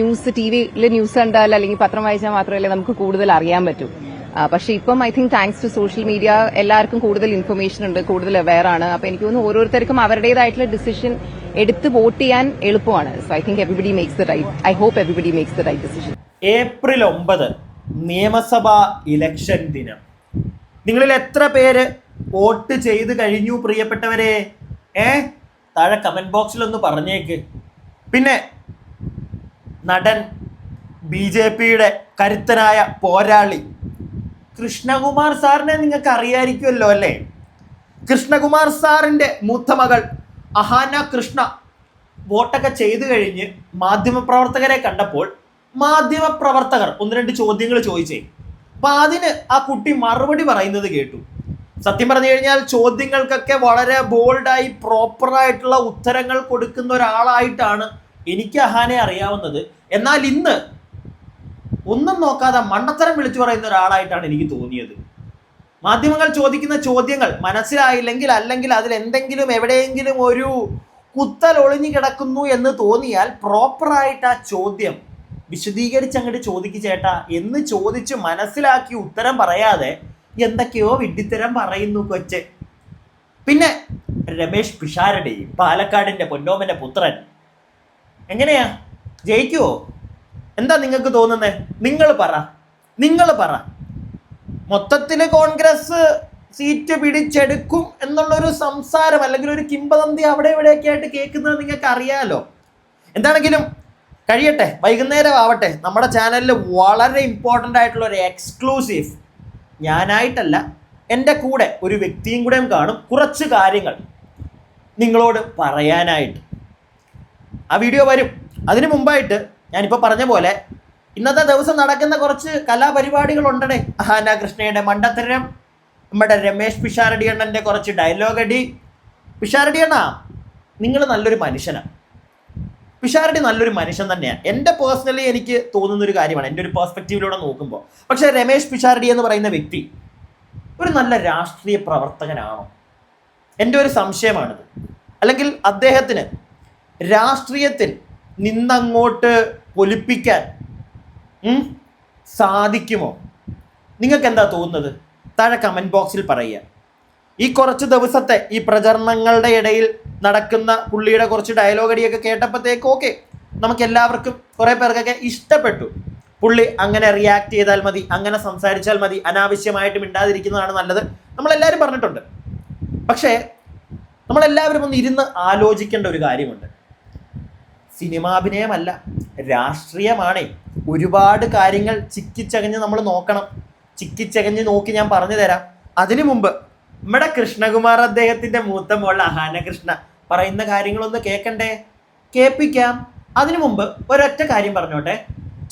News ടിവിയിൽ news കണ്ടാൽ അല്ലെങ്കിൽ പത്രം വായിച്ചാൽ മാത്രമല്ലേ നമുക്ക് കൂടുതൽ അറിയാൻ പറ്റൂ. പക്ഷെ ഇപ്പം I think thanks to social media എല്ലാവർക്കും കൂടുതൽ ഇൻഫർമേഷൻ ഉണ്ട്, കൂടുതൽ അവെയർ ആണ്. അപ്പൊ എനിക്ക് തോന്നുന്നു ഓരോരുത്തർക്കും അവരുടേതായിട്ടുള്ള ഡിസിഷൻ എടുത്ത് വോട്ട് ചെയ്യാൻ എളുപ്പമാണ്. So I think everybody makes the right, I hope everybody makes the right decision. April 9 നിയമസഭാ ഇലക്ഷൻ ദിനം. നിങ്ങളിൽ എത്ര പേര് വോട്ട് ചെയ്ത് കഴിഞ്ഞു പ്രിയപ്പെട്ടവരെ? താഴെ കമന്റ് ബോക്സിൽ ഒന്ന് പറഞ്ഞേക്ക്. പിന്നെ നടൻ BJPയുടെ കരുത്തനായ പോരാളി കൃഷ്ണകുമാർ സാറിനെ നിങ്ങൾക്ക് അറിയായിരിക്കുമല്ലോ അല്ലേ? കൃഷ്ണകുമാർ സാറിൻ്റെ മൂത്ത മകൾ അഹാന കൃഷ്ണ വോട്ടൊക്കെ ചെയ്തു കഴിഞ്ഞ് മാധ്യമപ്രവർത്തകരെ കണ്ടപ്പോൾ മാധ്യമപ്രവർത്തകർ 1-2 ചോദ്യങ്ങൾ ചോദിച്ചേ. അപ്പം അതിന് ആ കുട്ടി മറുപടി പറയുന്നത് കേട്ടു. സത്യം പറഞ്ഞു കഴിഞ്ഞാൽ ചോദ്യങ്ങൾക്കൊക്കെ വളരെ ബോൾഡായി പ്രോപ്പറായിട്ടുള്ള ഉത്തരങ്ങൾ കൊടുക്കുന്ന ഒരാളായിട്ടാണ് എനിക്ക് അഹാനെ അറിയാവുന്നത്. എന്നാൽ ഇന്ന് ഒന്നും നോക്കാതെ മണ്ടത്തരം വിളിച്ചു പറയുന്ന ഒരാളായിട്ടാണ് എനിക്ക് തോന്നിയത്. മാധ്യമങ്ങൾ ചോദിക്കുന്ന ചോദ്യങ്ങൾ മനസ്സിലായില്ലെങ്കിൽ അല്ലെങ്കിൽ അതിൽ എന്തെങ്കിലും എവിടെയെങ്കിലും ഒരു കുത്തൽ ഒളിഞ്ഞു കിടക്കുന്നു എന്ന് തോന്നിയാൽ പ്രോപ്പറായിട്ട് ആ ചോദ്യം വിശദീകരിച്ച് അങ്ങോട്ട് ചോദിക്കു ചേട്ടാ എന്ന് ചോദിച്ച് മനസ്സിലാക്കി ഉത്തരം പറയാതെ എന്തൊക്കെയോ വിഡ്ഢിത്തരം പറയുന്നു കൊച്ച്. പിന്നെ രമേശ് പിഷാരടി, പാലക്കാടിൻ്റെ പൊന്നോമൻ്റെ പുത്രൻ, എങ്ങനെയാ ജയിക്കുവോ? എന്താ നിങ്ങൾക്ക് തോന്നുന്നത്? നിങ്ങൾ പറ. മൊത്തത്തിൽ കോൺഗ്രസ് സീറ്റ് പിടിച്ചെടുക്കും എന്നുള്ളൊരു സംസാരം അല്ലെങ്കിൽ ഒരു കിംവദന്തി അവിടെ ഇവിടെയൊക്കെ ആയിട്ട് കേൾക്കുന്നത് നിങ്ങൾക്ക് അറിയാലോ. എന്താണെങ്കിലും കഴിയട്ടെ, വൈകുന്നേരം ആവട്ടെ. നമ്മുടെ ചാനലിൽ വളരെ ഇമ്പോർട്ടൻ്റ് ആയിട്ടുള്ള ഒരു എക്സ്ക്ലൂസീവ്, ഞാനായിട്ടല്ല എൻ്റെ കൂടെ ഒരു വ്യക്തിയും കൂടെയും കാണും, കുറച്ച് കാര്യങ്ങൾ നിങ്ങളോട് പറയാനായിട്ട്. ആ വീഡിയോ വരും. അതിനു മുമ്പായിട്ട് ഞാനിപ്പോൾ പറഞ്ഞ പോലെ ഇന്നത്തെ ദിവസം നടക്കുന്ന കുറച്ച് കലാപരിപാടികളുണ്ടേ. അഹാന കൃഷ്ണയുടെ മണ്ടത്തരം, നമ്മുടെ രമേശ് പിഷാരടി അണ്ണൻ്റെ കുറച്ച് ഡയലോഗ് അടി. പിഷാരടി അണ്ണ, നിങ്ങൾ നല്ലൊരു മനുഷ്യനാണ്. പിഷാരടി നല്ലൊരു മനുഷ്യൻ തന്നെയാണ്. എൻ്റെ പേഴ്സണലി എനിക്ക് തോന്നുന്നൊരു കാര്യമാണ്, എൻ്റെ ഒരു പെർസ്പെക്റ്റീവിലൂടെ നോക്കുമ്പോൾ. പക്ഷേ രമേശ് പിഷാരടി എന്ന് പറയുന്ന വ്യക്തി ഒരു നല്ല രാഷ്ട്രീയ പ്രവർത്തകനാണോ? എൻ്റെ ഒരു സംശയമാണിത്. അല്ലെങ്കിൽ അദ്ദേഹത്തിന് രാഷ്ട്രീയത്തിൽ നിന്നങ്ങോട്ട് പൊലിപ്പിക്കാൻ സാധിക്കുമോ? നിങ്ങൾക്ക് എന്താ തോന്നുന്നത്? താഴെ കമൻറ്റ് ബോക്സിൽ പറയുക. ഈ കുറച്ച് ദിവസത്തെ ഈ പ്രചരണങ്ങളുടെ ഇടയിൽ നടക്കുന്ന പുള്ളിയുടെ കുറച്ച് ഡയലോഗ് അടിയൊക്കെ കേട്ടപ്പോഴത്തേക്ക് ഓക്കെ, നമുക്ക് എല്ലാവർക്കും കുറേ പേർക്കൊക്കെ ഇഷ്ടപ്പെട്ടു. പുള്ളി അങ്ങനെ റിയാക്ട് ചെയ്താൽ മതി, അങ്ങനെ സംസാരിച്ചാൽ മതി, അനാവശ്യമായിട്ട് മിണ്ടാതിരിക്കുന്നതാണ് നല്ലത്, നമ്മളെല്ലാവരും പറഞ്ഞിട്ടുണ്ട്. പക്ഷേ നമ്മളെല്ലാവരും ഒന്ന് ഇരുന്ന് ആലോചിക്കേണ്ട ഒരു കാര്യമുണ്ട്. സിനിമാഭിനയമല്ല, രാഷ്ട്രീയമാണേ. ഒരുപാട് കാര്യങ്ങൾ ചിക്കിച്ചകഞ്ഞ് നമ്മൾ നോക്കണം. ചിക്കിച്ചകഞ്ഞ് നോക്കി ഞാൻ പറഞ്ഞു തരാം. അതിനു മുമ്പ് നമ്മുടെ കൃഷ്ണകുമാർ അദ്ദേഹത്തിൻ്റെ മൂത്ത മോൾ അഹാന കൃഷ്ണ പറയുന്ന കാര്യങ്ങളൊന്ന് കേൾക്കണ്ടേ? കേൾപ്പിക്കാം. അതിനു മുമ്പ് ഒരൊറ്റ കാര്യം പറഞ്ഞോട്ടെ.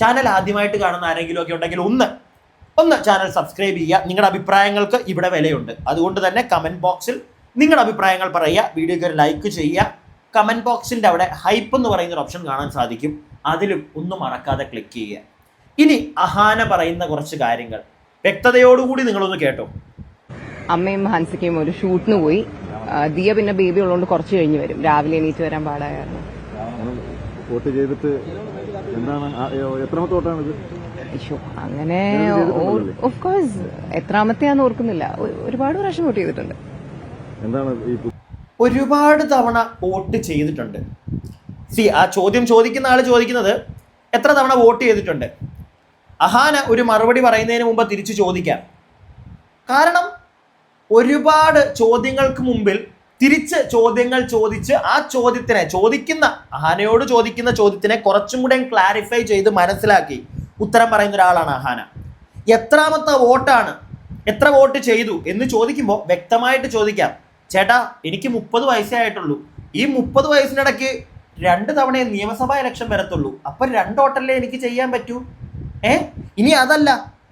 ചാനൽ ആദ്യമായിട്ട് കാണുന്ന ആരെങ്കിലും ഒക്കെ ഉണ്ടെങ്കിൽ ഒന്ന് ചാനൽ സബ്സ്ക്രൈബ് ചെയ്യുക. നിങ്ങളുടെ അഭിപ്രായങ്ങൾക്ക് ഇവിടെ വിലയുണ്ട്. അതുകൊണ്ട് തന്നെ കമൻറ്റ് ബോക്സിൽ നിങ്ങളുടെ അഭിപ്രായങ്ങൾ പറയുക, വീഡിയോക്ക് ഒരു ലൈക്ക് ചെയ്യുക. കമൻറ്റ് ബോക്സിൻ്റെ അവിടെ ഹൈപ്പ് എന്ന് പറയുന്നൊരു ഓപ്ഷൻ കാണാൻ സാധിക്കും, അതിലും ഒന്നും മറക്കാതെ ക്ലിക്ക് ചെയ്യുക. ഇനി അഹാന പറയുന്ന കുറച്ച് കാര്യങ്ങൾ വ്യക്തതയോടുകൂടി നിങ്ങളൊന്ന് കേട്ടോ. അമ്മയും ഹൻസിക്കയും ഒരു ഷൂട്ടിന് പോയി. ദിയ പിന്നെ ബേബി ഉള്ളതുകൊണ്ട് കുറച്ച് കഴിഞ്ഞ് വരും. രാവിലെ എണീറ്റ് വരാൻ പാടായിരുന്നു. വോട്ട് ചെയ്തിട്ട് എന്താണ്, എത്രാമത്തെ വോട്ടാണിത്? അങ്ങനെ ഓഫ് കോഴ്സ് എത്രാമത്തെയാന്ന് ഓർക്കുന്നില്ല, ഒരുപാട് പ്രാവശ്യം വോട്ട് ചെയ്തിട്ടുണ്ട്. എന്താണ് ഒരുപാട് തവണ വോട്ട് ചെയ്തിട്ടുണ്ട്. ആ ചോദ്യം ചോദിക്കുന്ന ആൾ ചോദിക്കുന്നത് എത്ര തവണ വോട്ട് ചെയ്തിട്ടുണ്ട്. അഹാന ഒരു മറുപടി പറയുന്നതിന് മുമ്പ് തിരിച്ചു ചോദിക്കാം. കാരണം ഒരുപാട് ചോദ്യങ്ങൾക്ക് മുമ്പിൽ തിരിച്ച് ചോദ്യങ്ങൾ ചോദിച്ച് ആ ചോദ്യത്തിനെ അഹാനയോട് ചോദിക്കുന്ന ചോദ്യത്തിനെ കുറച്ചും കൂടെ ക്ലാരിഫൈ ചെയ്ത് മനസ്സിലാക്കി ഉത്തരം പറയുന്ന ഒരാളാണ് അഹാന. എത്രാമത്തെ വോട്ടാണ്, എത്ര വോട്ട് ചെയ്തു എന്ന് ചോദിക്കുമ്പോൾ വ്യക്തമായിട്ട് ചോദിക്കാം. ചേട്ടാ, എനിക്ക് 30 വയസ്സേ ആയിട്ടുള്ളൂ. ഈ 30 വയസ്സിനിടയ്ക്ക് 2 തവണയെ നിയമസഭാ ഇലക്ഷൻ വരത്തുള്ളൂ. അപ്പം 2 വോട്ടല്ലേ എനിക്ക് ചെയ്യാൻ പറ്റൂ? ഇനി അതല്ല,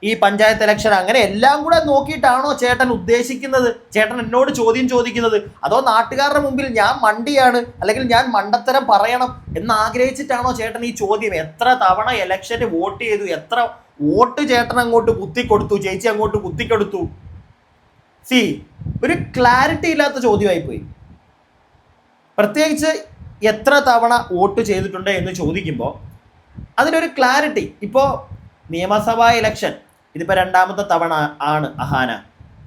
ഈ പഞ്ചായത്ത് ഇലക്ഷൻ അങ്ങനെ എല്ലാം കൂടെ നോക്കിയിട്ടാണോ ചേട്ടൻ ഉദ്ദേശിക്കുന്നത്? ചേട്ടൻ എന്നോട് ചോദ്യം ചോദിക്കുന്നത് അതോ നാട്ടുകാരുടെ മുമ്പിൽ ഞാൻ മണ്ടിയാണ് അല്ലെങ്കിൽ ഞാൻ മണ്ടത്തരം പറയണം എന്ന് ആഗ്രഹിച്ചിട്ടാണോ ചേട്ടൻ ഈ ചോദ്യം? എത്ര തവണ ഇലക്ഷന് വോട്ട് ചെയ്തു, എത്ര വോട്ട് ചേട്ടൻ അങ്ങോട്ട് കുത്തിക്കൊടുത്തു, ചേച്ചി അങ്ങോട്ട് കുത്തിക്കൊടുത്തു? ഒരു ക്ലാരിറ്റി ഇല്ലാത്ത ചോദ്യമായിപ്പോയി. പ്രത്യേകിച്ച് എത്ര തവണ വോട്ട് ചെയ്തിട്ടുണ്ട് എന്ന് ചോദിക്കുമ്പോൾ അതിനൊരു ക്ലാരിറ്റി. ഇപ്പോൾ നിയമസഭാ ഇലക്ഷൻ ഇതിപ്പോൾ 2ാമത്തെ തവണ ആണ് അഹാന.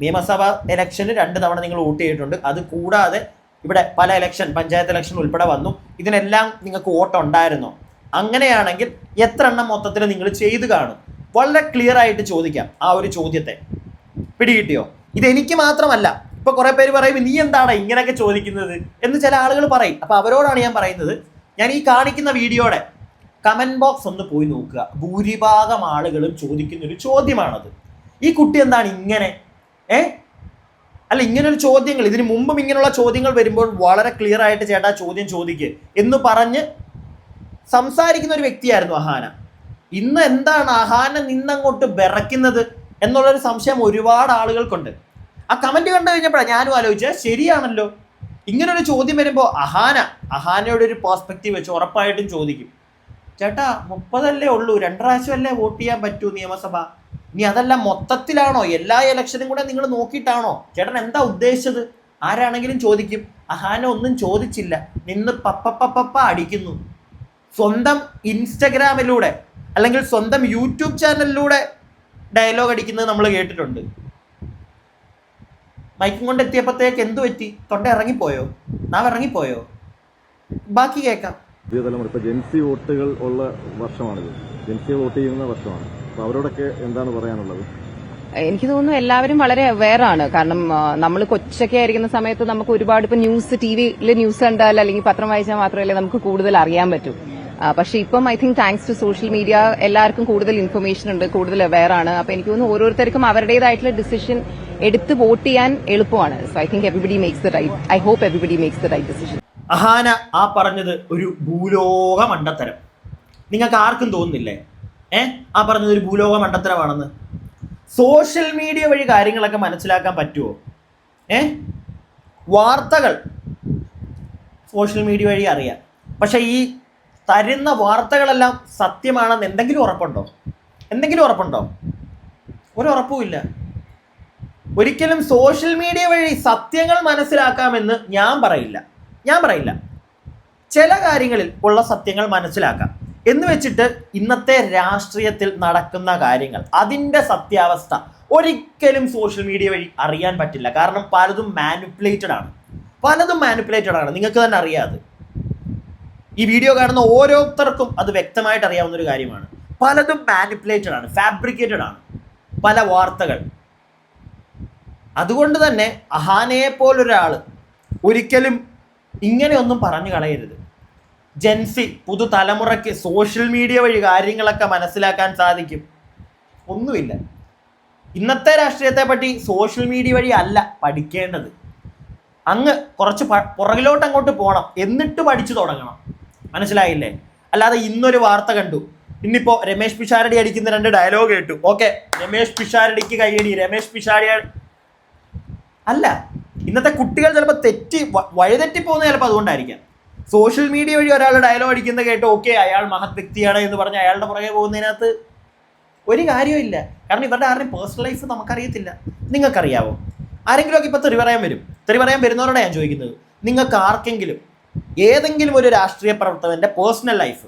നിയമസഭാ ഇലക്ഷന് 2 തവണ നിങ്ങൾ വോട്ട് ചെയ്തിട്ടുണ്ട്. അത് കൂടാതെ ഇവിടെ പല ഇലക്ഷൻ, പഞ്ചായത്ത് ഇലക്ഷൻ ഉൾപ്പെടെ വന്നു. ഇതിനെല്ലാം നിങ്ങൾക്ക് വോട്ടുണ്ടായിരുന്നോ? അങ്ങനെയാണെങ്കിൽ എത്ര എണ്ണം മൊത്തത്തിൽ നിങ്ങൾ ചെയ്തു കാണും? വളരെ ക്ലിയർ ആയിട്ട് ചോദിക്കാം ആ ഒരു ചോദ്യത്തെ. പിടികിട്ടിയോ? ഇതെനിക്ക് മാത്രമല്ല, ഇപ്പൊ കുറെ പേര് പറയും നീ എന്താണ് ഇങ്ങനെയൊക്കെ ചോദിക്കുന്നത് എന്ന് ചില ആളുകൾ പറയും. അപ്പൊ അവരോടാണ് ഞാൻ പറയുന്നത്, ഞാൻ ഈ കാണിക്കുന്ന വീഡിയോയുടെ കമന്റ് ബോക്സ് ഒന്ന് പോയി നോക്കുക. ഭൂരിഭാഗം ആളുകളും ചോദിക്കുന്ന ഒരു ചോദ്യമാണത്. ഈ കുട്ടി എന്താണ് ഇങ്ങനെ അല്ല ഇങ്ങനൊരു ചോദ്യങ്ങൾ ഇതിനു മുമ്പും ഇങ്ങനെയുള്ള ചോദ്യങ്ങൾ വരുമ്പോൾ വളരെ ക്ലിയർ ആയിട്ട് ചേട്ടാ ചോദ്യം ചോദിക്കുക എന്ന് പറഞ്ഞ് സംസാരിക്കുന്ന ഒരു വ്യക്തിയായിരുന്നു അഹാന. ഇന്ന് എന്താണ് അഹാന നിന്നങ്ങോട്ട് വിറയ്ക്കുന്നത് എന്നുള്ളൊരു സംശയം ഒരുപാട് ആളുകൾക്കുണ്ട്. ആ കമന്റ് കണ്ടു കഴിഞ്ഞപ്പോഴാണ് ഞാനും ആലോചിച്ചത്, ശരിയാണല്ലോ, ഇങ്ങനൊരു ചോദ്യം വരുമ്പോൾ അഹാനയുടെ ഒരു പെർസ്പെക്റ്റീവ് വെച്ച് ഉറപ്പായിട്ടും ചോദിക്കും, ചേട്ടാ 30 ഉള്ളൂ, 2 പ്രാവശ്യമല്ലേ വോട്ട് ചെയ്യാൻ പറ്റൂ നിയമസഭ, ഇനി അതല്ല മൊത്തത്തിലാണോ, എല്ലാ ഇലക്ഷനും കൂടെ നിങ്ങൾ നോക്കിയിട്ടാണോ, ചേട്ടൻ എന്താ ഉദ്ദേശിച്ചത്? ആരാണെങ്കിലും ചോദിക്കും. അഹാന ഒന്നും ചോദിച്ചില്ല, നിന്ന് പപ്പ അടിക്കുന്നു. സ്വന്തം ഇൻസ്റ്റഗ്രാമിലൂടെ അല്ലെങ്കിൽ സ്വന്തം യൂട്യൂബ് ചാനലിലൂടെ ഡയലോഗ് അടിക്കുന്നത് നമ്മൾ കേട്ടിട്ടുണ്ട്. മൈക്കും കൊണ്ട് എത്തിയപ്പോഴത്തേക്ക് എന്തു പറ്റി? തൊണ്ട ഇറങ്ങിപ്പോയോ? നാം ഇറങ്ങിപ്പോയോ? ബാക്കി കേൾക്കാം. പുതിയ തലമുറ ഇപ്പൊ ജെൻസി വോട്ടുകൾ ഉള്ള വർഷമാണിത്, ജെൻസി വോട്ട് ചെയ്യുന്ന വർഷമാണ്. അപ്പൊ അവരോടൊക്കെ എന്താണ് പറയാനുള്ളത്? എനിക്ക് തോന്നുന്നു എല്ലാവരും വളരെ അവെയർ ആണ്. കാരണം നമ്മൾ കൊച്ചൊക്കെ ആയിരിക്കുന്ന സമയത്ത് നമുക്ക് ഒരുപാട് ഇപ്പൊ ടിവിയിൽ ന്യൂസ് കണ്ടാൽ അല്ലെങ്കിൽ പത്രം വായിച്ചാൽ മാത്രമല്ലേ നമുക്ക് കൂടുതൽ അറിയാൻ പറ്റൂ. പക്ഷെ ഇപ്പം I think thanks to social media എല്ലാവർക്കും കൂടുതൽ ഇൻഫർമേഷൻ ഉണ്ട്, കൂടുതൽ അവെയർ ആണ്. അപ്പൊ എനിക്ക് തോന്നുന്നു ഓരോരുത്തർക്കും അവരുടേതായിട്ടുള്ള ഡിസിഷൻ എടുത്ത് വോട്ട് ചെയ്യാൻ എളുപ്പമാണ്. So I think everybody makes the right, I hope everybody makes the right decision. Ahaana ആ പറഞ്ഞത് ഒരു ഭൂലോക മണ്ടത്തരം. നിങ്ങൾക്ക് ആർക്കും തോന്നുന്നില്ലേ ആ പറഞ്ഞത് ഒരു ഭൂലോക മണ്ടത്തരമാണെന്ന്? സോഷ്യൽ മീഡിയ വഴി കാര്യങ്ങളൊക്കെ മനസ്സിലാക്കാൻ പറ്റുമോ? വാർത്തകൾ സോഷ്യൽ മീഡിയ വഴി അറിയാം, പക്ഷെ ഈ തരുന്ന വാർത്തകളെല്ലാം സത്യമാണെന്ന് എന്തെങ്കിലും ഉറപ്പുണ്ടോ? ഒരു ഉറപ്പുമില്ല. ഒരിക്കലും സോഷ്യൽ മീഡിയ വഴി സത്യങ്ങൾ മനസ്സിലാക്കാമെന്ന് ഞാൻ പറയില്ല. ചില കാര്യങ്ങളിൽ ഉള്ള സത്യങ്ങൾ മനസ്സിലാക്കാം എന്ന് വെച്ചിട്ട് ഇന്നത്തെ രാഷ്ട്രീയത്തിൽ നടക്കുന്ന കാര്യങ്ങൾ, അതിൻ്റെ സത്യാവസ്ഥ ഒരിക്കലും സോഷ്യൽ മീഡിയ വഴി അറിയാൻ പറ്റില്ല. കാരണം പലതും മാനിപ്പുലേറ്റഡ് ആണ്. നിങ്ങൾക്ക് തന്നെ അറിയാതെ ഈ വീഡിയോ കാണുന്ന ഓരോരുത്തർക്കും അത് വ്യക്തമായിട്ട് അറിയാവുന്ന ഒരു കാര്യമാണ്. പലതും മാനിപ്പുലേറ്റഡ് ആണ്, ഫാബ്രിക്കേറ്റഡ് ആണ് പല വാർത്തകൾ. അതുകൊണ്ട് തന്നെ അഹാനയെ പോലൊരാൾ ഒരിക്കലും ഇങ്ങനെയൊന്നും പറഞ്ഞു കളയരുത്. ജെൻസി പുതുതലമുറയ്ക്ക് സോഷ്യൽ മീഡിയ വഴി കാര്യങ്ങളൊക്കെ മനസ്സിലാക്കാൻ സാധിക്കും? ഒന്നുമില്ല. ഇന്നത്തെ രാഷ്ട്രീയത്തെ പറ്റി സോഷ്യൽ മീഡിയ വഴി അല്ല പഠിക്കേണ്ടത്. അങ്ങ് കുറച്ച് പുറകിലോട്ട് അങ്ങോട്ട് പോകണം, എന്നിട്ട് പഠിച്ചു തുടങ്ങണം. മനസ്സിലായില്ലേ? അല്ലാതെ ഇന്നൊരു വാർത്ത കണ്ടു, ഇന്നിപ്പോ രമേശ് പിഷാരടി അടിക്കുന്ന 2 ഡയലോഗ് കേട്ടു, ഓക്കെ രമേശ് പിഷാരടിക്ക് കൈയടി, രമേശ് പിഷാരടി അല്ല. ഇന്നത്തെ കുട്ടികൾ ചിലപ്പോൾ വഴിതെറ്റി പോകുന്ന ചിലപ്പോൾ അതുകൊണ്ടായിരിക്കാം. സോഷ്യൽ മീഡിയ വഴി ഒരാൾ ഡയലോഗ് അടിക്കുന്നത് കേട്ട് ഓക്കെ അയാൾ മഹത് വ്യക്തിയാണ് എന്ന് പറഞ്ഞ് അയാളുടെ പുറകെ പോകുന്നതിനകത്ത് ഒരു കാര്യമില്ല. കാരണം ഇവരുടെ ആരുടെയും പേഴ്സണൽ ലൈഫ് നമുക്കറിയത്തില്ല. നിങ്ങൾക്കറിയാവോ? ആരെങ്കിലുമൊക്കെ ഇപ്പോൾ തെറി പറയാൻ വരുന്നവരോടെ ഞാൻ ചോദിക്കുന്നത്, നിങ്ങൾക്ക് ആർക്കെങ്കിലും ഏതെങ്കിലും ഒരു രാഷ്ട്രീയ പ്രവർത്തകന്റെ പേഴ്സണൽ ലൈഫ്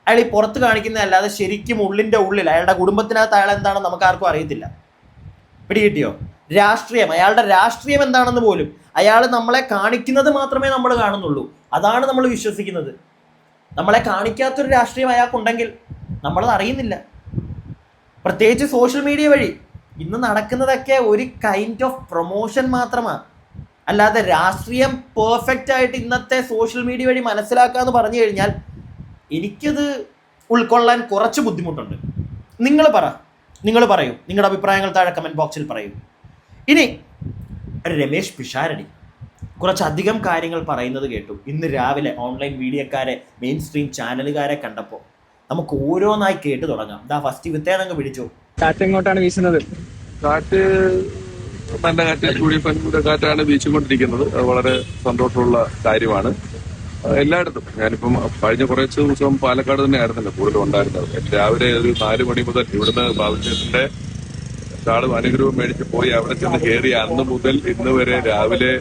അയാൾ ഈ പുറത്ത് കാണിക്കുന്നതല്ലാതെ ശരിക്കും ഉള്ളിൻ്റെ ഉള്ളിൽ അയാളുടെ കുടുംബത്തിനകത്ത് അയാൾ എന്താണെന്ന് നമുക്ക് ആർക്കും അറിയത്തില്ല. പിടികിട്ടിയോ? അയാളുടെ രാഷ്ട്രീയം എന്താണെന്ന് പോലും അയാൾ നമ്മളെ കാണിക്കുന്നത് മാത്രമേ നമ്മൾ കാണുന്നുള്ളൂ. അതാണ് നമ്മൾ വിശ്വസിക്കുന്നത്. നമ്മളെ കാണിക്കാത്തൊരു രാഷ്ട്രീയം അയാൾക്കുണ്ടെങ്കിൽ നമ്മളത് അറിയുന്നില്ല. പ്രത്യേകിച്ച് സോഷ്യൽ മീഡിയ വഴി ഇന്ന് നടക്കുന്നതൊക്കെ ഒരു കൈൻഡ് ഓഫ് പ്രൊമോഷൻ മാത്രമാണ്. അല്ലാതെ രാഷ്ട്രീയം പെർഫെക്റ്റ് ആയിട്ട് ഇന്നത്തെ സോഷ്യൽ മീഡിയ വഴി മനസ്സിലാക്കാന്ന് പറഞ്ഞു കഴിഞ്ഞാൽ എനിക്കത് ഉൾക്കൊള്ളാൻ കുറച്ച് ബുദ്ധിമുട്ടുണ്ട്. നിങ്ങൾ പറയൂ, നിങ്ങളുടെ അഭിപ്രായങ്ങൾ താഴെ കമൻറ്റ് ബോക്സിൽ പറയൂ. ഇനി രമേശ് പിഷാരടി കുറച്ചധികം കാര്യങ്ങൾ പറയുന്നത് കേട്ടു. ഇന്ന് രാവിലെ ഓൺലൈൻ മീഡിയക്കാരെ, മെയിൻ സ്ട്രീം ചാനലുകാരെ കണ്ടപ്പോൾ നമുക്ക് ഓരോന്നായി കേട്ടു തുടങ്ങാം. ഫസ്റ്റ് വിത്തേനങ്ങ് പിടിച്ചോ. കാറ്റ് എങ്ങോട്ടാണ് വീശുന്നത്? കാറ്റ് നല്ല കാറ്റ്, കൂടിയ കാറ്റാണ് വീശിക്കൊണ്ടിരിക്കുന്നത്. അത് വളരെ സന്തോഷമുള്ള കാര്യമാണ്. എല്ലായിടത്തും ഞാനിപ്പം കഴിഞ്ഞ കുറച്ച് ദിവസം പാലക്കാട് തന്നെ ആയിരുന്നല്ലോ കൂടുതലും ഉണ്ടായിരുന്നത്. രാവിലെ ഒരു 4 മണി മുതൽ ഇവിടുന്ന് ബാബുചേട്ടന്റെ ഷാളും അനുഗ്രഹവും മേടിച്ച് പോയി അവിടെ ചെന്ന് കയറി അന്ന് മുതൽ ഇന്ന് വരെ രാവിലെ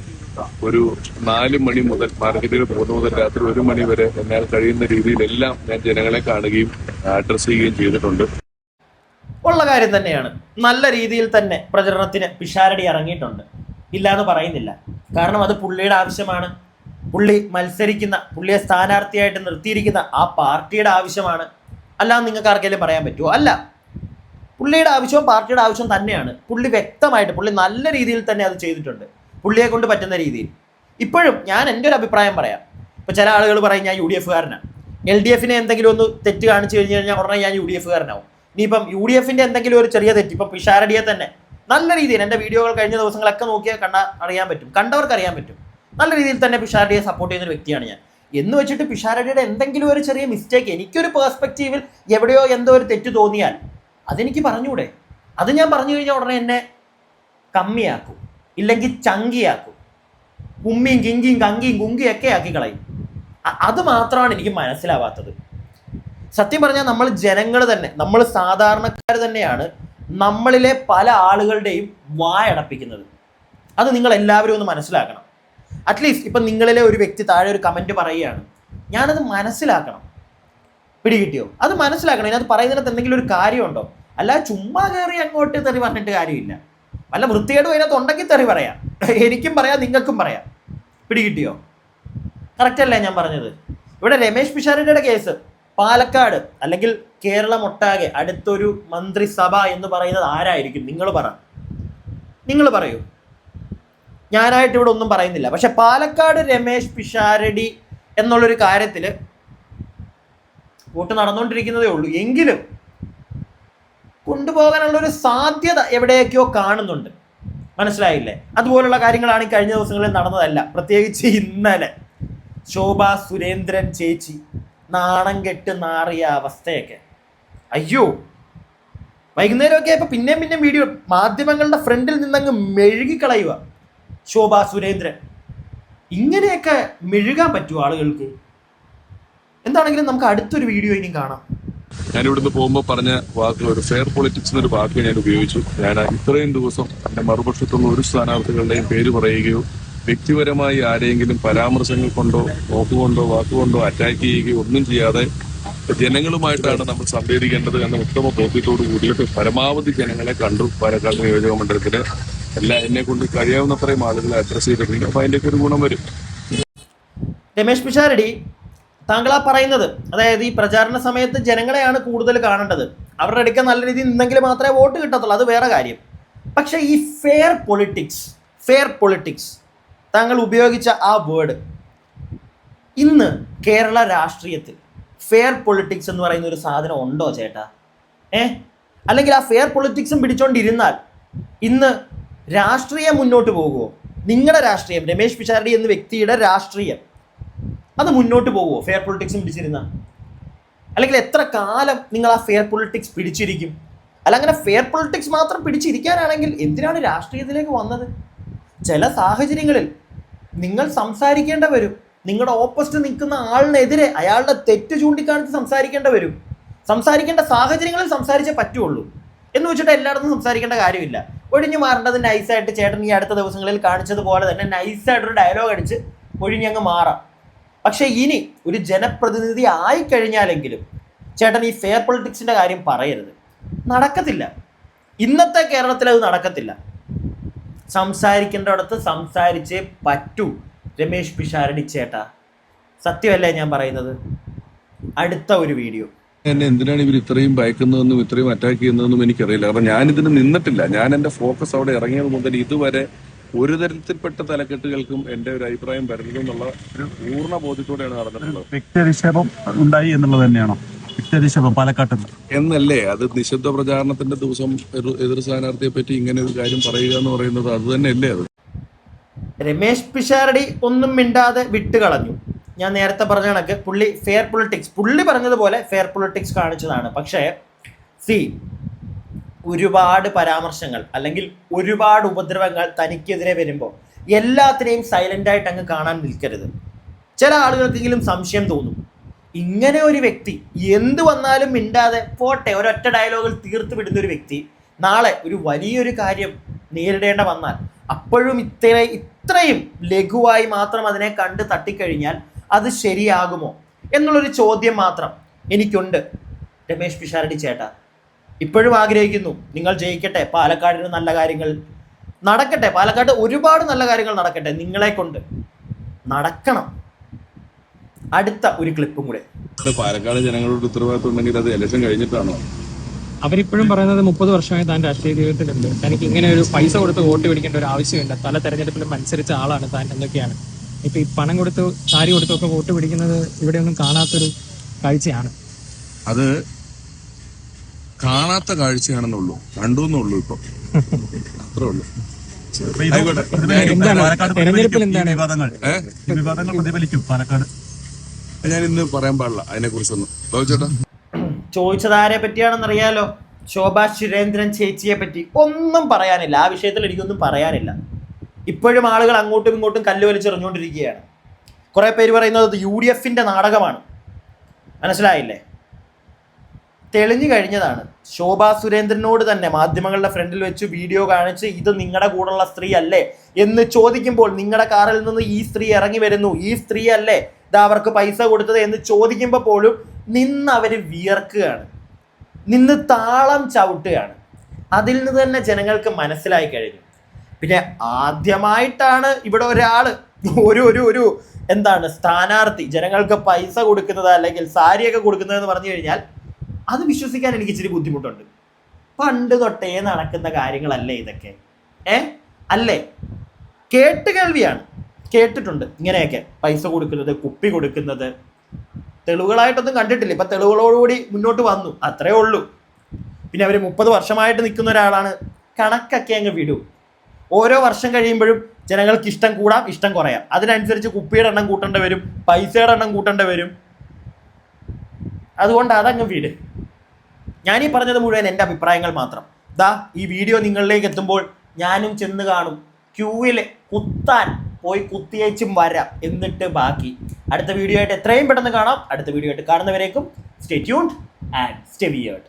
ഒരു 4 മണി മുതൽ മാർക്കറ്റിൽ പോകുന്ന മുതൽ രാത്രി 1 മണി വരെ എന്നാൽ കഴിയുന്ന രീതിയിലെല്ലാം ഞാൻ ജനങ്ങളെ കാണുകയും അഡ്രസ് ചെയ്യുകയും ചെയ്തിട്ടുണ്ട്. ഉള്ള കാര്യം തന്നെയാണ്. നല്ല രീതിയിൽ തന്നെ പ്രചരണത്തിന് പിഷാരടി ഇറങ്ങിയിട്ടുണ്ട്, ഇല്ലാന്ന് പറയുന്നില്ല. കാരണം അത് പുള്ളിയുടെ ആവശ്യമാണ്. പുള്ളി മത്സരിക്കുന്ന, പുള്ളിയെ സ്ഥാനാർത്ഥിയായിട്ട് നിർത്തിയിരിക്കുന്ന ആ പാർട്ടിയുടെ ആവശ്യമാണ്. അല്ലാതെ നിങ്ങൾക്ക് ആർക്കെങ്കിലും പറയാൻ പറ്റുമോ? അല്ല, പുള്ളിയുടെ ആവശ്യവും പാർട്ടിയുടെ ആവശ്യം തന്നെയാണ്. പുള്ളി വ്യക്തമായിട്ട്, പുള്ളി നല്ല രീതിയിൽ തന്നെ അത് ചെയ്തിട്ടുണ്ട്, പുള്ളിയെ കൊണ്ട് പറ്റുന്ന രീതിയിൽ. ഇപ്പോഴും ഞാൻ എൻ്റെ ഒരു അഭിപ്രായം പറയാം. ഇപ്പോൾ ചില ആളുകൾ പറയും ഞാൻ UDF കാരനാണ്, LDF എന്തെങ്കിലും ഒന്ന് തെറ്റ് കാണിച്ചു കഴിഞ്ഞ് കഴിഞ്ഞാൽ ഉടനെ ഞാൻ UDF കാരനാവും. ഇനിയിപ്പം UDF എന്തെങ്കിലും ഒരു ചെറിയ തെറ്റ്, ഇപ്പം പിഷാരടിയെ തന്നെ നല്ല രീതിയിൽ എൻ്റെ വീഡിയോകൾ കഴിഞ്ഞ ദിവസങ്ങളൊക്കെ നോക്കിയാൽ അറിയാൻ പറ്റും, കണ്ടവർക്ക് അറിയാൻ പറ്റും. നല്ല രീതിയിൽ തന്നെ പിഷാരടിയെ സപ്പോർട്ട് ചെയ്യുന്ന ഒരു വ്യക്തിയാണ് ഞാൻ. എന്ന് വെച്ചിട്ട് പിഷാരടിയുടെ എന്തെങ്കിലും ഒരു ചെറിയ മിസ്റ്റേക്ക്, എനിക്കൊരു പേഴ്സ്പെക്റ്റീവിൽ എവിടെയോ എന്തോ ഒരു തെറ്റ് തോന്നിയാൽ അതെനിക്ക് പറഞ്ഞൂടെ? അത് ഞാൻ പറഞ്ഞു കഴിഞ്ഞാൽ ഉടനെ എന്നെ കമ്മിയാക്കും, ഇല്ലെങ്കിൽ ചങ്കിയാക്കും, ഉമ്മിയും കിങ്കിയും കങ്കിയും കുങ്കിയൊക്കെ ആക്കി കളയും. അത് മാത്രമാണ് എനിക്ക് മനസ്സിലാവാത്തത്. സത്യം പറഞ്ഞാൽ നമ്മൾ ജനങ്ങൾ തന്നെ, നമ്മൾ സാധാരണക്കാർ തന്നെയാണ് നമ്മളിലെ പല ആളുകളുടെയും വായടപ്പിക്കുന്നത്. അത് നിങ്ങൾ എല്ലാവരും ഒന്ന് മനസ്സിലാക്കണം. അറ്റ്ലീസ്റ്റ് ഇപ്പം നിങ്ങളിലെ ഒരു വ്യക്തി താഴെ ഒരു കമൻറ്റ് പറയുകയാണ്, ഞാനത് മനസ്സിലാക്കണം. പിടികിട്ടിയോ? അത് മനസ്സിലാക്കണം. ഇതിനകത്ത് പറയുന്നതിനകത്ത് എന്തെങ്കിലും ഒരു കാര്യമുണ്ടോ? അല്ല ചുമ്മാ കയറി അങ്ങോട്ട് തെറി പറഞ്ഞിട്ട് കാര്യമില്ല. വല്ല വൃത്തികേടും അതിനകത്ത് ഉണ്ടെങ്കിൽ തെറി പറയാം, എനിക്കും പറയാം, നിങ്ങൾക്കും പറയാം. പിടികിട്ടിയോ? കറക്റ്റ് അല്ലേ ഞാൻ പറഞ്ഞത്? ഇവിടെ രമേശ് പിഷാരടിയുടെ കേസ് പാലക്കാട് അല്ലെങ്കിൽ കേരളം ഒട്ടാകെ അടുത്തൊരു മന്ത്രിസഭ എന്ന് പറയുന്നത് ആരായിരിക്കും? നിങ്ങൾ പറയൂ. ഞാനായിട്ട് ഇവിടെ ഒന്നും പറയുന്നില്ല. പക്ഷെ പാലക്കാട് രമേശ് പിഷാരടി എന്നുള്ളൊരു കാര്യത്തിൽ വോട്ട് നടന്നുകൊണ്ടിരിക്കുന്നതേ ഉള്ളൂ. എങ്കിലും കൊണ്ടുപോകാനുള്ളൊരു സാധ്യത എവിടെയൊക്കെയോ കാണുന്നുണ്ട്. മനസ്സിലായില്ലേ? അതുപോലുള്ള കാര്യങ്ങളാണ് ഈ കഴിഞ്ഞ ദിവസങ്ങളിൽ നടന്നതല്ല. പ്രത്യേകിച്ച് ഇന്നലെ ശോഭാ സുരേന്ദ്രൻ ചേച്ചി നാണം കെട്ട് നാറിയ അവസ്ഥയൊക്കെ, അയ്യോ. വൈകുന്നേരമൊക്കെ ഇപ്പൊ പിന്നെയും വീഡിയോ മാധ്യമങ്ങളുടെ ഫ്രണ്ടിൽ നിന്നങ്ങ് മെഴുകിക്കളയുക ശോഭാ സുരേന്ദ്രൻ. ഇങ്ങനെയൊക്കെ മെഴുകാൻ പറ്റുമോ ആളുകൾക്ക്? എന്താണെങ്കിലും നമുക്ക് അടുത്തൊരു വീഡിയോ ഇനി കാണാം. ഞാൻ ഇവിടുന്ന് പോകുമ്പോൾ പറഞ്ഞ വാക്ക്, ഒരു ഫെയർ പൊളിറ്റിക്സ് എന്നൊരു വാക്ക് ഞാൻ ഉപയോഗിച്ചു. ഞാൻ ഇത്രയും ദിവസം എന്റെ മറുപക്ഷത്തുള്ള ഒരു സ്ഥാനാർത്ഥികളുടെയും പേര് പറയുകയോ വ്യക്തിപരമായി ആരെങ്കിലും പരാമർശങ്ങൾ കൊണ്ടോ നോക്കുകൊണ്ടോ വാക്കുകൊണ്ടോ അറ്റാക്ക് ചെയ്യുകയോ ഒന്നും ചെയ്യാതെ ജനങ്ങളുമായിട്ടാണ് നമ്മൾ സംവേദിക്കേണ്ടത് എന്ന ഉത്തമ ബോധ്യത്തോടു കൂടിയിട്ട് പരമാവധി ജനങ്ങളെ കണ്ടു. പാലക്കാട് നിയോജക മണ്ഡലത്തില് എന്നെ കൊണ്ട് കഴിയാവുന്നത്രയും ആളുകളെ അഡ്രസ് ചെയ്തിട്ടുണ്ട്. അപ്പൊ അതിൻ്റെയൊക്കെ ഒരു ഗുണം വരും. രമേശ് പിഷാരടി, താങ്കളാ പറയുന്നത്, അതായത് ഈ പ്രചാരണ സമയത്ത് ജനങ്ങളെയാണ് കൂടുതൽ കാണേണ്ടത്, അവരുടെ അടുക്ക നല്ല രീതിയിൽ നിന്നെങ്കിൽ മാത്രമേ വോട്ട് കിട്ടത്തുള്ളൂ, അത് വേറെ കാര്യം. പക്ഷെ ഈ ഫെയർ പൊളിറ്റിക്സ് താങ്കൾ ഉപയോഗിച്ച ആ വേർഡ്, ഇന്ന് കേരള രാഷ്ട്രീയത്തിൽ ഫെയർ പൊളിറ്റിക്സ് എന്ന് പറയുന്ന ഒരു സാധനം ഉണ്ടോ ചേട്ടാ? അല്ലെങ്കിൽ ആ ഫെയർ പൊളിറ്റിക്സും പിടിച്ചോണ്ടിരുന്നാൽ ഇന്ന് രാഷ്ട്രീയം മുന്നോട്ട് പോകുമോ? നിങ്ങളുടെ രാഷ്ട്രീയം, രമേശ് പിഷാരടി എന്ന വ്യക്തിയുടെ രാഷ്ട്രീയം, അത് മുന്നോട്ട് പോകുമോ ഫെയർ പൊളിറ്റിക്സും പിടിച്ചിരുന്ന? അല്ലെങ്കിൽ എത്ര കാലം നിങ്ങൾ ആ ഫെയർ പൊളിറ്റിക്സ് പിടിച്ചിരിക്കും? അല്ല, അങ്ങനെ ഫെയർ പൊളിറ്റിക്സ് മാത്രം പിടിച്ചിരിക്കാനാണെങ്കിൽ എന്തിനാണ് രാഷ്ട്രീയത്തിലേക്ക് വന്നത്? ചില സാഹചര്യങ്ങളിൽ നിങ്ങൾ സംസാരിക്കേണ്ട വരും. നിങ്ങളുടെ ഓപ്പോസിറ്റ് നിൽക്കുന്ന ആളിനെതിരെ അയാളുടെ തെറ്റ് ചൂണ്ടിക്കാണിച്ച് സംസാരിക്കേണ്ട വരും. സംസാരിക്കേണ്ട സാഹചര്യങ്ങളിൽ സംസാരിച്ചേ പറ്റുള്ളൂ. എന്ന് വെച്ചിട്ട് എല്ലായിടത്തും സംസാരിക്കേണ്ട കാര്യമില്ല. ഒഴിഞ്ഞു മാറേണ്ടത് നൈസായിട്ട്, ചേട്ടൻ ഈ അടുത്ത ദിവസങ്ങളിൽ കാണിച്ചതുപോലെ തന്നെ നൈസായിട്ടൊരു ഡയലോഗ് അടിച്ച് ഒഴിഞ്ഞങ്ങ് മാറാം. പക്ഷേ ഇനി ഒരു ജനപ്രതിനിധി ആയിക്കഴിഞ്ഞാലെങ്കിലും ചേട്ടൻ ഈ ഫെയർ പൊളിറ്റിക്സിൻ്റെ കാര്യം പറയരുത്. നടക്കത്തില്ല. ഇന്നത്തെ കേരളത്തിൽ അത് നടക്കത്തില്ല. സംസാരിക്കേണ്ടടത്ത് സംസാരിച്ചേ പറ്റൂ രമേശ് പിഷാരടി ചേട്ടാ. സത്യമല്ലേ ഞാൻ പറയുന്നത്? അടുത്ത ഒരു വീഡിയോ. എന്നെ എന്തിനാണ് ഇവർ ഇത്രയും ഭയക്കുന്നതെന്നും ഇത്രയും അറ്റാക്ക് ചെയ്യുന്നതെന്നും എനിക്കറിയില്ല. കാരണം ഞാനിതിന് നിന്നിട്ടില്ല. ഞാൻ എന്റെ ഫോക്കസ് അവിടെ ഇറങ്ങിയത് മുതൽ ഇതുവരെ ഒരു തരത്തിൽപ്പെട്ട തലക്കെട്ടുകൾക്കും എന്റെ ഒരു അഭിപ്രായം വരരുതെന്നുള്ള ഒരു പൂർണ്ണ ബോധ്യത്തോടെയാണ് നടന്നിട്ടുള്ളത്. വ്യക്തിധിക്ഷേപം ഉണ്ടായി എന്നുള്ളത് തന്നെയാണോ? വ്യക്തിധിക്ഷേപം പാലക്കാട്ടിൽ എന്നല്ലേ? അത് നിശബ്ദ പ്രചാരണത്തിന്റെ ദിവസം എതിർ സ്ഥാനാർത്ഥിയെ പറ്റി ഇങ്ങനെ ഒരു കാര്യം പറയുക എന്ന് പറയുന്നത് അത് തന്നെയല്ലേ? അത് രമേശ് പിഷാരടി ഒന്നും മിണ്ടാതെ വിട്ടുകളഞ്ഞു. ഞാൻ നേരത്തെ പറഞ്ഞ കണക്ക് പുള്ളി പറഞ്ഞതുപോലെ ഫെയർ പൊളിറ്റിക്സ് കാണിച്ചതാണ്. പക്ഷേ ഒരുപാട് പരാമർശങ്ങൾ അല്ലെങ്കിൽ ഒരുപാട് ഉപദ്രവങ്ങൾ തനിക്കെതിരെ വരുമ്പോൾ എല്ലാത്തിനെയും സൈലൻ്റായിട്ട് അങ്ങ് കാണാൻ നിൽക്കരുത്. ചില ആളുകൾക്കെങ്കിലും സംശയം തോന്നും, ഇങ്ങനെ ഒരു വ്യക്തി എന്ത് വന്നാലും മിണ്ടാതെ പോട്ടെ, ഒരൊറ്റ ഡയലോഗിൽ തീർത്ത് വിടുന്ന ഒരു വ്യക്തി നാളെ ഒരു വലിയൊരു കാര്യം നേരിടേണ്ട വന്നാൽ അപ്പോഴും ഇത്രയും ലഘുവായി മാത്രം അതിനെ കണ്ട് തട്ടിക്കഴിഞ്ഞാൽ അത് ശരിയാകുമോ എന്നുള്ളൊരു ചോദ്യം മാത്രം എനിക്കുണ്ട്. രമേശ് പിഷാരടി ചേട്ടാ, ഇപ്പോഴും ആഗ്രഹിക്കുന്നു നിങ്ങൾ ജയിക്കട്ടെ, പാലക്കാടിന് നല്ല കാര്യങ്ങൾ നടക്കട്ടെ, പാലക്കാട് ഒരുപാട് നല്ല കാര്യങ്ങൾ നടക്കട്ടെ, നിങ്ങളെ കൊണ്ട് നടക്കണം. അടുത്ത ഒരു ക്ലിപ്പും കൂടെ. പാലക്കാട് ജനങ്ങളുടെ ഉത്തരവാദിത്വം ഉണ്ടെങ്കിൽ അത് ഇലക്ഷൻ കഴിഞ്ഞിട്ടാണോ? അവരിപ്പോഴും പറയുന്നത് 30 വർഷമായി താൻ രാഷ്ട്രീയ ജീവിതത്തിലുണ്ട്, തനിക്ക് ഇങ്ങനെ ഒരു പൈസ കൊടുത്ത് വോട്ട് പിടിക്കേണ്ട ഒരു ആവശ്യമില്ല, പല തെരഞ്ഞെടുപ്പിലും മത്സരിച്ച ആളാണ് താൻ എന്നൊക്കെയാണ്. ഇപ്പൊ ഈ പണം കൊടുത്ത് സാരി കൊടുത്തൊക്കെ വോട്ട് പിടിക്കുന്നത് ഇവിടെയൊന്നും കാണാത്തൊരു കാഴ്ചയാണ്. അത് കാണാത്ത കാഴ്ചയാണെന്നുള്ളൂ, കണ്ടുന്നുള്ളൂ ഇപ്പൊ, അത്രേ ഉള്ളൂ. വിവാദങ്ങൾ പ്രതിഫലിക്കും പാലക്കാട്. ഞാൻ ഇന്ന് പറയാൻ പാടില്ല അതിനെ കുറിച്ചൊന്നും. ചേട്ടാ ചോദിച്ചത് ആരെ പറ്റിയാണെന്നറിയാലോ? ശോഭാ സുരേന്ദ്രൻ ചേച്ചിയെ പറ്റി. ഒന്നും പറയാനില്ല ആ വിഷയത്തിൽ, എനിക്കൊന്നും പറയാനില്ല. ഇപ്പോഴും ആളുകൾ അങ്ങോട്ടും ഇങ്ങോട്ടും കല്ല് വലിച്ചെറിഞ്ഞുകൊണ്ടിരിക്കുകയാണ്. കുറേ പേര് പറയുന്നത് UDFന്റെ നാടകമാണ്. മനസ്സിലായില്ലേ? തെളിഞ്ഞു കഴിഞ്ഞതാണ്. ശോഭാ സുരേന്ദ്രനോട് തന്നെ മാധ്യമങ്ങളുടെ ഫ്രണ്ടിൽ വെച്ച് വീഡിയോ കാണിച്ച് ഇത് നിങ്ങളുടെ കൂടെയുള്ള സ്ത്രീ അല്ലേ എന്ന് ചോദിക്കുമ്പോൾ, നിങ്ങളുടെ കാറിൽ നിന്ന് ഈ സ്ത്രീ ഇറങ്ങി വരുന്നു, ഈ സ്ത്രീ അല്ലേ ഇത് അവർക്ക് പൈസ കൊടുത്തത് എന്ന് ചോദിക്കുമ്പോൾ പോലും നിന്ന് അവർ വിയർക്കുകയാണ്, നിന്ന് താളം ചവിട്ടുകയാണ്. അതിൽ നിന്ന് തന്നെ ജനങ്ങൾക്ക് മനസ്സിലായി കഴിഞ്ഞു. പിന്നെ ആദ്യമായിട്ടാണ് ഇവിടെ ഒരാൾ ഒരു എന്താണ് സ്ഥാനാർത്ഥി ജനങ്ങൾക്ക് പൈസ കൊടുക്കുന്നത് അല്ലെങ്കിൽ സാരിയൊക്കെ കൊടുക്കുന്നതെന്ന് പറഞ്ഞു കഴിഞ്ഞാൽ അത് വിശ്വസിക്കാൻ എനിക്ക് ഇച്ചിരി ബുദ്ധിമുട്ടുണ്ട്. പണ്ട് തൊട്ടേ നടക്കുന്ന കാര്യങ്ങളല്ലേ ഇതൊക്കെ? അല്ലേ? കേൾവിയാണ്, കേട്ടിട്ടുണ്ട് ഇങ്ങനെയൊക്കെ പൈസ കൊടുക്കുന്നത്, കുപ്പി കൊടുക്കുന്നത്. തെളിവുകളായിട്ടൊന്നും കണ്ടിട്ടില്ല. ഇപ്പം തെളിവുകളോടുകൂടി മുന്നോട്ട് വന്നു, അത്രേ ഉള്ളൂ. പിന്നെ അവർ 30 വർഷമായിട്ട് നിൽക്കുന്ന ഒരാളാണ്, കണക്കൊക്കെ അങ്ങ് വിടും. ഓരോ വർഷം കഴിയുമ്പോഴും ജനങ്ങൾക്ക് ഇഷ്ടം കൂടാം, ഇഷ്ടം കുറയാം. അതിനനുസരിച്ച് കുപ്പിയുടെ എണ്ണം കൂട്ടേണ്ടി വരും, പൈസയുടെ എണ്ണം കൂട്ടേണ്ടി വരും. അതുകൊണ്ട് അതങ്ങ് വിട്. ഞാനീ പറഞ്ഞത് മുഴുവൻ എൻ്റെ അഭിപ്രായങ്ങൾ മാത്രം. ഈ വീഡിയോ നിങ്ങളിലേക്ക് എത്തുമ്പോൾ ഞാനും ചെന്ന് കാണും, ക്യൂവിൽ കുത്താൻ പോയി കുത്തിയേച്ചും വരാം, എന്നിട്ട് ബാക്കി. അടുത്ത വീഡിയോ ആയിട്ട് എത്രയും പെട്ടെന്ന് കാണാം. അടുത്ത വീഡിയോ ആയിട്ട് കാണുന്നവരേക്കും stay tuned and stay weird.